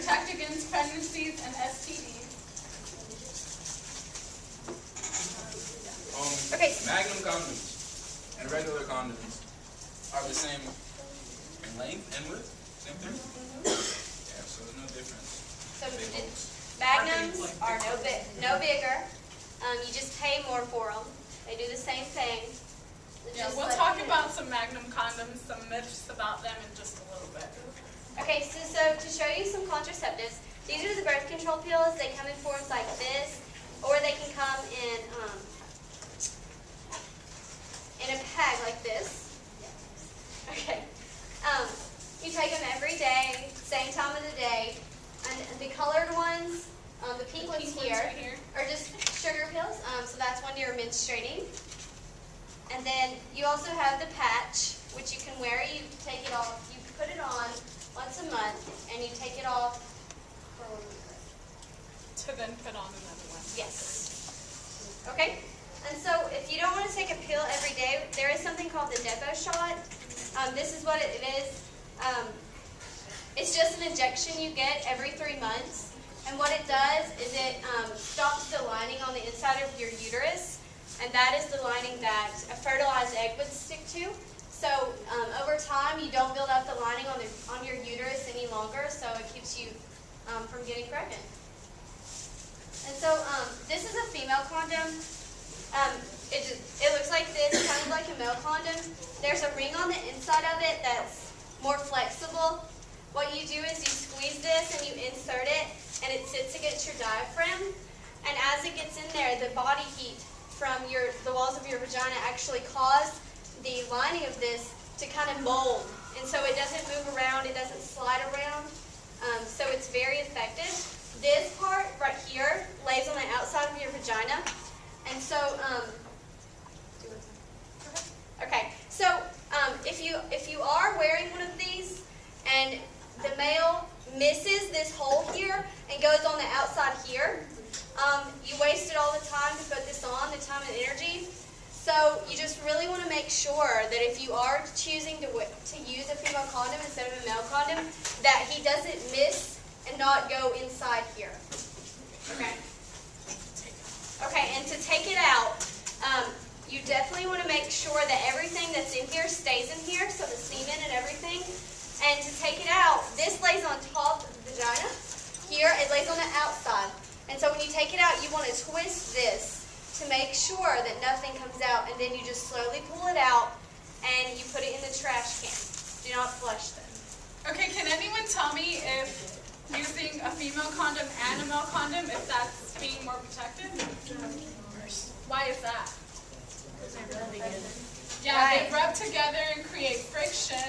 protect against pregnancies and STDs. Okay. Magnum condoms and regular condoms are the same in length and width? Same thing? Yeah, so there's no difference. So magnums are no bigger. You just pay more for them. They do the same thing. Yeah, we'll talk about some Magnum condoms, some myths about them in just a little bit. Okay, so to show you some contraceptives, these are the birth control pills. They come in forms like this, or they can come in a bag like this. Okay. You take them every day, same time of the day. And the colored ones, the pink ones here, are just sugar pills. So that's when you're menstruating. And then you also have the patch, which you can wear. You take it off. You put it on once a month, and you take it off for a week. To then put on another one. Yes. Okay. And so if you don't want to take a pill every day, there is something called the Depo shot. This is what it is. It's just an injection you get every 3 months. And what it does is it stops the lining on the inside of your uterus. And that is the lining that a fertilized egg would stick to. So over time, you don't build up the lining on your uterus any longer, so it keeps you from getting pregnant. And so this is a female condom. It looks like this, kind of like a male condom. There's a ring on the inside of it that's more flexible. What you do is you squeeze this and you insert it, and it sits against your diaphragm. And as it gets in there, the body heat from the walls of your vagina actually cause the lining of this to kind of mold. And so it doesn't move around, it doesn't slide around. So it's very effective. This part right here lays on the outside of your vagina. And so, okay, so if you are wearing one of these and the male misses this hole here and goes on the outside here, you wasted all the time to put this on, the time and energy. So you just really want to make sure that if you are choosing to use a female condom instead of a male condom, that he doesn't miss and not go inside here. Okay. Okay, and to take it out, you definitely want to make sure that everything that's in here stays in here, so the semen and everything. And to take it out, this lays on top of the vagina. Here, it lays on the outside. And so when you take it out, you want to twist this to make sure that nothing comes out, and then you just slowly pull it out and you put it in the trash can. Do not flush them. Okay, can anyone tell me if using a female condom and a male condom, if that's being more protective? Why is that? Yeah, they rub together and create friction,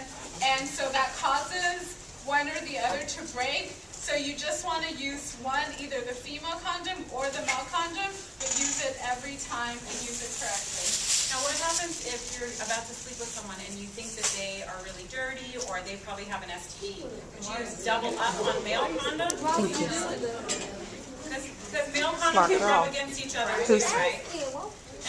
and so that causes one or the other to break. So you just want to use one, either the female condom or the male condom, but use it every time and use it correctly. Now what happens if you're about to sleep with someone and you think that they are really dirty or they probably have an STD? Would you double up on male condoms? Because male condoms can rub against each other, right?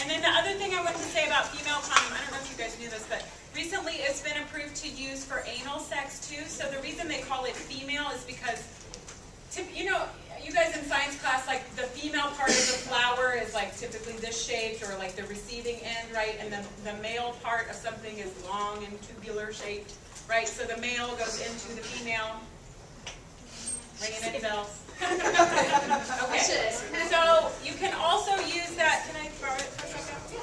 And then the other thing I wanted to say about female condom, I don't know if you guys knew this, but recently it's been approved to use for anal sex too. So the reason they call it female is because, you know, you guys in science class, like the female part of the flower is like typically this shaped, or like the receiving end, right? And then the male part of something is long and tubular shaped, right? So the male goes into the female. Ringing any bells? Okay. So you can also use that. Can I borrow it for a second?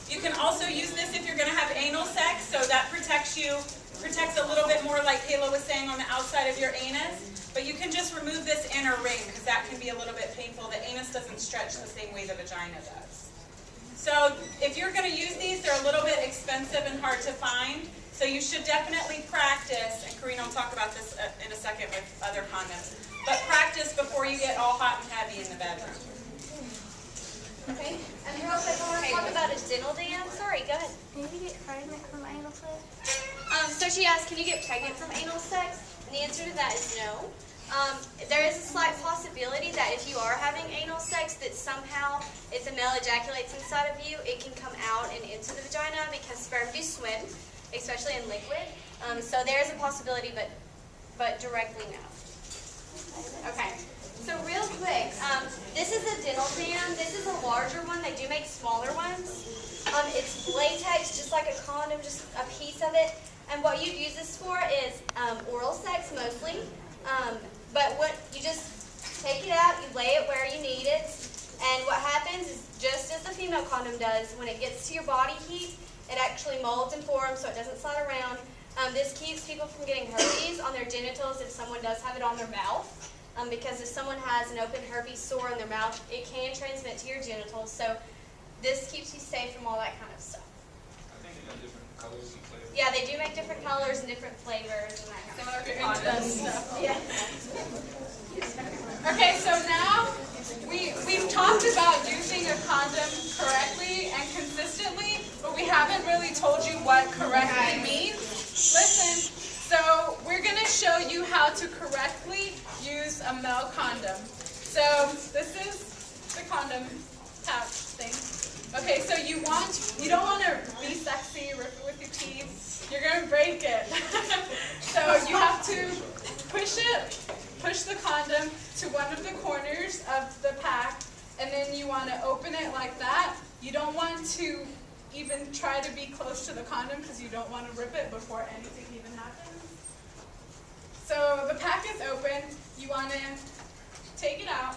You can also use this if you're going to have anal sex. So that protects a little bit more, like Kayla was saying, on the outside of your anus. But you can just remove this inner ring because that can be a little bit painful. The anus doesn't stretch the same way the vagina does. So if you're going to use these, they're a little bit expensive and hard to find. So you should definitely practice, and Karina will talk about this in a second with other condoms, but practice before you get all hot and heavy in the bedroom. Okay, and real quick, I want to talk about a dental dam. Sorry, go ahead. Can you get pregnant from anal sex? So she asked, can you get pregnant from anal sex? And the answer to that is no. There is a slight possibility that if you are having anal sex, that somehow, if the male ejaculates inside of you, it can come out and into the vagina because sperm do swim, especially in liquid. So there is a possibility, but directly no. Okay. So real quick, this is a dental dam. This is a larger one. They do make smaller ones. It's latex, just like a condom, just a piece of it. And what you'd use this for is oral sex mostly. But what you just take it out, you lay it where you need it. And what happens is, just as the female condom does, when it gets to your body heat, it actually molds and forms so it doesn't slide around. This keeps people from getting herpes on their genitals if someone does have it on their mouth. Because if someone has an open herpes sore in their mouth, it can transmit to your genitals. So this keeps you safe from all that kind of stuff. I think they got different colors and flavors. Yeah, they do make different colors and different flavors and that kind of stuff. Yeah. Okay, so now we've talked about using a condom correctly and consistently, but we haven't really told you what correctly means. Listen, so we're going to show you how to correctly use a male condom. So this is the condom pouch thing. Okay, so you don't want to be sexy, rip it with your teeth. You're going to break it. So you have to push the condom to one of the corners of the pack, and then you want to open it like that. You don't want to even try to be close to the condom because you don't want to rip it before anything even happens. So the pack is open. You want to take it out.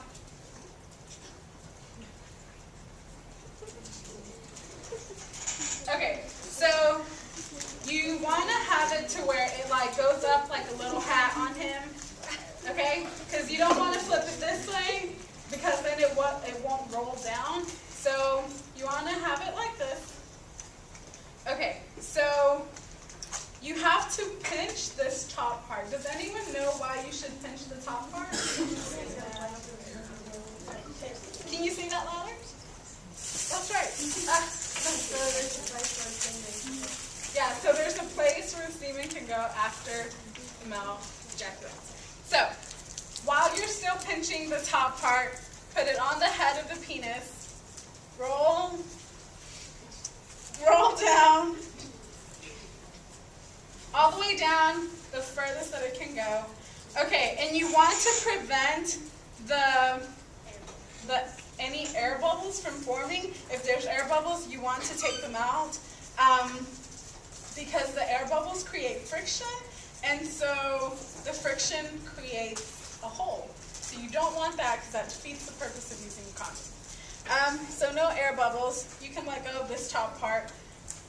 Okay, so you want to have it to where it like goes up like a little hat on him, okay? Because you don't want to flip it this way because then it won't roll down. So you want to have it like this. Okay, so you have to pinch this top part. Does anyone know why you should pinch the top part? Can you see that louder? That's right. Yeah, so there's a place where the semen can go after the male ejaculates. So, while you're still pinching the top part, put it on the head of the penis, roll down, all the way down, the furthest that it can go. Okay, and you want to prevent any air bubbles from forming. If there's air bubbles, you want to take them out because the air bubbles create friction, and so the friction creates a hole. So you don't want that because that defeats the purpose of using a condom. So no air bubbles. You can let go of this top part.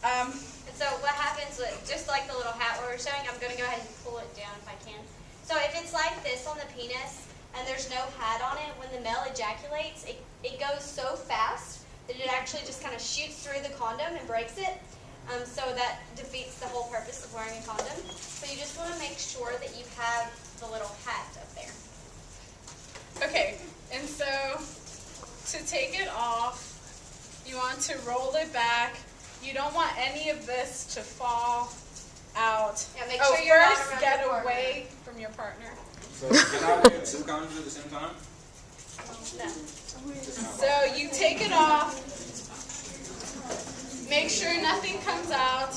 And so what happens, just like the little hat we were showing, I'm going to go ahead and pull it down if I can. So if it's like this on the penis and there's no hat on it, when the male ejaculates, it goes so fast that it actually just kind of shoots through the condom and breaks it. So that defeats the whole purpose of wearing a condom. So you just want to make sure that you have the little hat up there. Okay, and so to take it off, you want to roll it back. You don't want any of this to fall out. Yeah, make sure you're not first around get your partner. away from your partner. So can I do 2 condoms at the same time? No. So you take it off. Make sure nothing comes out.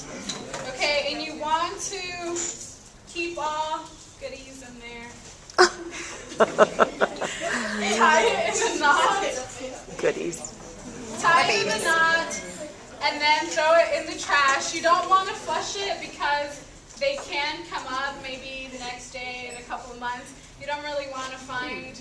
Okay, and you want to keep all goodies in there. Tie it in a knot. Goodies. Tie it in a knot, and then throw it in the trash. You don't want to flush it because they can come up maybe the next day in a couple of months. You don't really want to find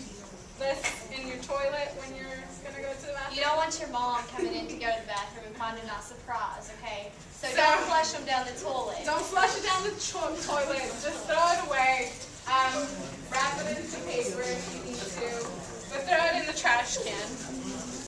this in your toilet when you're going to go to the bathroom. You don't want your mom coming in to go to the bathroom and finding a surprise, okay? So don't flush them down the toilet. Don't flush it down the toilet. Just throw it away. Wrap it in some paper if you need to. But throw it in the trash can.